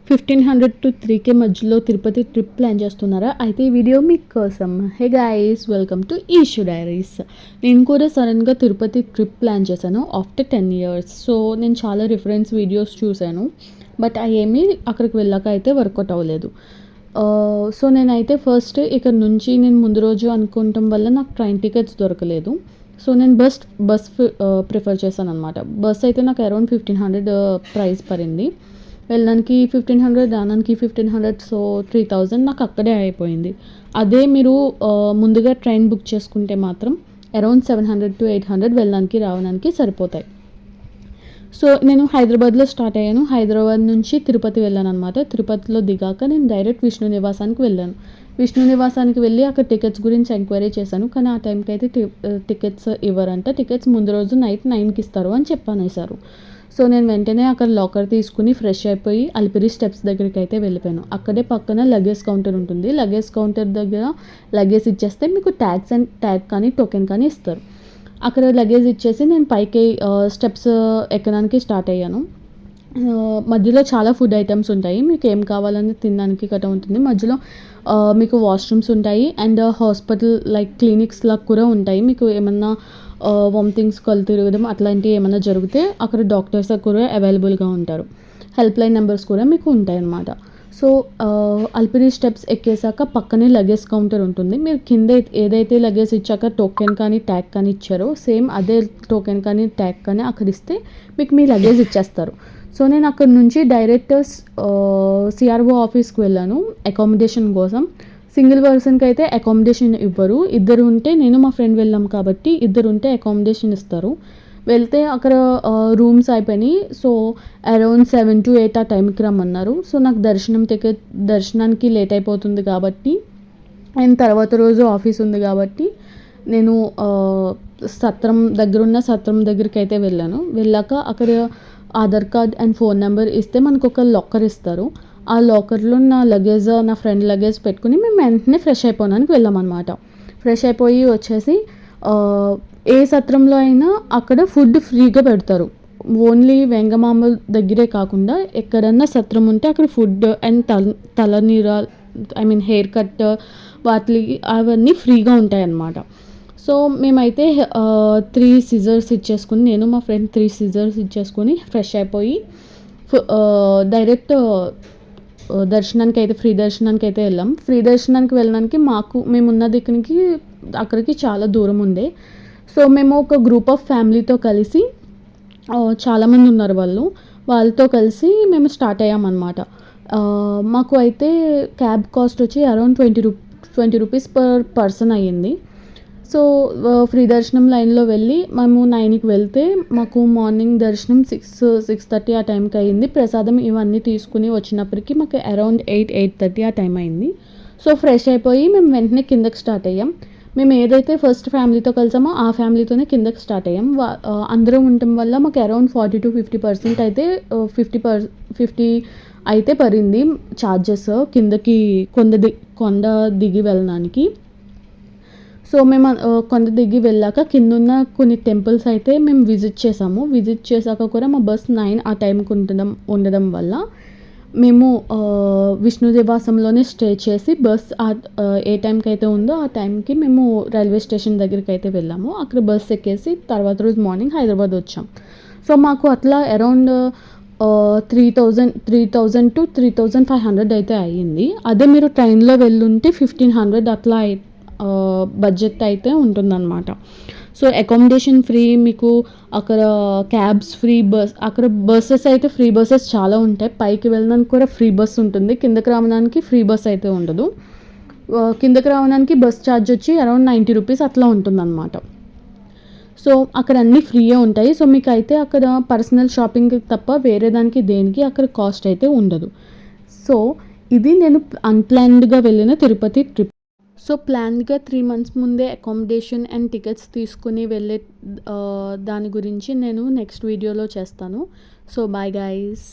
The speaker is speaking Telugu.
1500 to 3K మధ్యలో తిరుపతి ట్రిప్ ప్లాన్ చేస్తున్నారా? అయితే ఈ వీడియో మీకోసం. Hey guys, welcome to Eshu diaries. నేను కూడా సడన్గా తిరుపతి ట్రిప్ ప్లాన్ చేశాను ఆఫ్టర్ 10 years. సో నేను చాలా రిఫరెన్స్ వీడియోస్ చూశాను, బట్ ఏమీ అక్కడికి వెళ్ళాక అయితే వర్కౌట్ అవ్వలేదు. సో నేనైతే ఫస్ట్ ఇక్కడ నుంచి నేను ముందు రోజు అనుకోవటం వల్ల నాకు ట్రైన్ టికెట్స్ దొరకలేదు. సో నేను బస్ ప్రిఫర్ చేశాను అనమాట. బస్ అయితే నాకు అరౌండ్ 1500 ప్రైస్ పడింది. వెళ్ళడానికి 1500, రావడానికి 1500, సో 3000 నాకు అక్కడే అయిపోయింది. అదే మీరు ముందుగా ట్రైన్ బుక్ చేసుకుంటే మాత్రం అరౌండ్ 700 to 800 వెళ్ళడానికి రావడానికి సరిపోతాయి. సో నేను హైదరాబాద్లో స్టార్ట్ అయ్యాను. హైదరాబాద్ నుంచి తిరుపతి వెళ్ళాను అనమాట. తిరుపతిలో దిగాక నేను డైరెక్ట్ విష్ణు నివాసానికి వెళ్ళాను. విష్ణు నివాసానికి వెళ్ళి అక్కడ టికెట్స్ గురించి ఎంక్వైరీ చేశాను, కానీ ఆ టైంకి అయితే టికెట్స్ ఇవ్వరంట. టికెట్స్ ముందు రోజు నైట్ 9కి ఇస్తారు అని చెప్పనేసారు. సో నేను వెంటనే అక్కడ లాకర్ తీసుకుని ఫ్రెష్ అయిపోయి అలిపిరి స్టెప్స్ దగ్గరికి అయితే వెళ్ళిపోయాను. అక్కడే పక్కన లగేజ్ కౌంటర్ ఉంటుంది. లగేజ్ కౌంటర్ దగ్గర లగేజ్ ఇచ్చేస్తే మీకు ట్యాగ్ కానీ టోకెన్ కానీ ఇస్తారు. అక్కడ లగేజ్ ఇచ్చేసి నేను పైకి స్టెప్స్ ఎక్కడానికి స్టార్ట్ అయ్యాను. మధ్యలో చాలా ఫుడ్ ఐటమ్స్ ఉంటాయి. మీకు ఏం కావాలని తినడానికి గట్రా ఉంటుంది. మధ్యలో మీకు వాష్రూమ్స్ ఉంటాయి అండ్ హాస్పిటల్ లైక్ క్లినిక్స్ లాగా కూడా ఉంటాయి. మీకు ఏమన్నా వామిటింగ్స్, కళ్ళు తిరగడం అట్లాంటివి ఏమైనా జరిగితే అక్కడ డాక్టర్స్ కూడా అవైలబుల్గా ఉంటారు. హెల్ప్ లైన్ నెంబర్స్ కూడా మీకు ఉంటాయి అన్నమాట. సో అలిపిరి స్టెప్స్ ఎక్కేసాక పక్కనే లగేజ్ కౌంటర్ ఉంటుంది. మీరు కింద ఏదైతే లగేజ్ ఇచ్చాక టోకెన్ కానీ ట్యాగ్ కానీ ఇచ్చారో సేమ్ అదే టోకెన్ కానీ ట్యాగ్ కానీ అక్కడ ఇస్తే మీకు మీ లగేజ్ ఇచ్చేస్తారు. సో నేను అక్కడ నుంచి డైరెక్ట్ సిఆర్ఓ ఆఫీస్కి వెళ్ళాను అకామిడేషన్ కోసం. సింగిల్ పర్సన్కి అయితే అకామిడేషన్ ఇవ్వరు. ఇద్దరు ఉంటే, నేను మా ఫ్రెండ్ వెళ్ళాం కాబట్టి ఇద్దరు ఉంటే అకామిడేషన్ ఇస్తారు. వెళ్తే అక్కడ రూమ్స్ అయిపోయినాయి. సో అరౌండ్ 7 to 8 ఆ టైంకి రమ్మన్నారు. సో నాకు దర్శనానికి లేట్ అయిపోతుంది కాబట్టి అండ్ తర్వాత రోజు ఆఫీస్ ఉంది కాబట్టి నేను సత్రం దగ్గరికి అయితే వెళ్ళాను. వెళ్ళాక అక్కడ Aadhaar card and phone number ఇస్తే మనకు ఒక లాకర్ ఇస్తారు. ఆ లాకర్లో నా లగేజ్, నా ఫ్రెండ్ లగేజ్ పెట్టుకుని మేము వెంటనే ఫ్రెష్ అయిపోవడానికి వెళ్ళామన్నమాట. ఫ్రెష్ అయిపోయి వచ్చేసి ఏ సత్రంలో అయినా అక్కడ ఫుడ్ ఫ్రీగా పెడతారు. ఓన్లీ వెంగమాంబ దగ్గరే కాకుండా ఎక్కడన్నా సత్రం ఉంటే అక్కడ ఫుడ్ అండ్ తలనీర హెయిర్ కట్ అవన్నీ ఫ్రీగా ఉంటాయి అన్నమాట. సో మేమైతే 3 scissors ఇచ్చేసుకుని, నేను మా ఫ్రెండ్ 3 scissors ఇచ్చేసుకొని ఫ్రెష్ అయిపోయి డైరెక్ట్ ఫ్రీ దర్శనానికి అయితే వెళ్ళాం. ఫ్రీ దర్శనానికి వెళ్ళడానికి మేమున్న దిక్కునికి అక్కడికి చాలా దూరం ఉండే. సో మేము ఒక గ్రూప్ ఆఫ్ ఫ్యామిలీతో కలిసి, చాలామంది ఉన్నారు వాళ్ళతో కలిసి మేము స్టార్ట్ అయ్యామన్నమాట. మాకు అయితే క్యాబ్ కాస్ట్ వచ్చి అరౌండ్ 20 రూపీస్ పర్ పర్సన్ అయ్యింది. సో ఫ్రీ దర్శనం లైన్లో వెళ్ళి మేము 9కి వెళ్తే మాకు మార్నింగ్ దర్శనం 6:30 ఆ టైంకి అయ్యింది. ప్రసాదం ఇవన్నీ తీసుకుని వచ్చినప్పటికీ మాకు అరౌండ్ 8:30 ఆ టైం అయింది. సో ఫ్రెష్ అయిపోయి మేము వెంటనే కిందకి స్టార్ట్ అయ్యాం. మేము ఏదైతే ఫస్ట్ ఫ్యామిలీతో కలిసామో ఆ ఫ్యామిలీతోనే కిందకి స్టార్ట్ అయ్యాం. అందరం ఉండటం వల్ల మాకు అరౌండ్ 40 to 50% అయితే 50 అయితే పడింది ఛార్జెస్ కిందకి కొండ దిగి వెళ్ళడానికి. సో మేము కొండ దిగి వెళ్ళాక కిందున్న కొన్ని టెంపుల్స్ అయితే మేము విజిట్ చేసాము. విజిట్ చేశాక కూడా మా బస్ 9 ఆ టైంకి ఉండడం వల్ల మేము విష్ణు నివాసంలోనే స్టే చేసి బస్ ఏ టైంకి అయితే ఉందో ఆ టైంకి మేము రైల్వే స్టేషన్ దగ్గరికి అయితే వెళ్ళాము. అక్కడ బస్ ఎక్కేసి తర్వాత రోజు మార్నింగ్ హైదరాబాద్ వచ్చాం. సో మాకు అట్లా అరౌండ్ 3000 to 3500 అయితే అయ్యింది. అదే మీరు ట్రైన్లో వెళ్ళుంటే 1500 అట్లా బడ్జెట్ అయితే ఉంటుందన్నమాట. సో అకామిడేషన్ ఫ్రీ, మీకు అక్కడ క్యాబ్స్ ఫ్రీ, అక్కడ బస్సెస్ అయితే ఫ్రీ బస్సెస్ చాలా ఉంటాయి. పైకి వెళ్ళడానికి కూడా ఫ్రీ బస్ ఉంటుంది. కిందకి రావడానికి ఫ్రీ బస్ అయితే ఉండదు. కిందకి రావడానికి బస్ ఛార్జ్ వచ్చి అరౌండ్ 90 రూపీస్ అట్లా ఉంటుందన్నమాట. సో అక్కడ అన్నీ ఫ్రీయే ఉంటాయి. సో మీకు అయితే అక్కడ పర్సనల్ షాపింగ్ తప్ప వేరే దానికి దేనికి అక్కడ కాస్ట్ అయితే ఉండదు. సో ఇది నేను అన్ప్లాన్డ్గా వెళ్ళిన తిరుపతి ట్రిప్. సో ప్లాన్గా 3 months ముందే అకామిడేషన్ అండ్ టికెట్స్ తీసుకుని వెళ్ళే దాని గురించి నేను నెక్స్ట్ వీడియోలో చేస్తాను. So bye guys.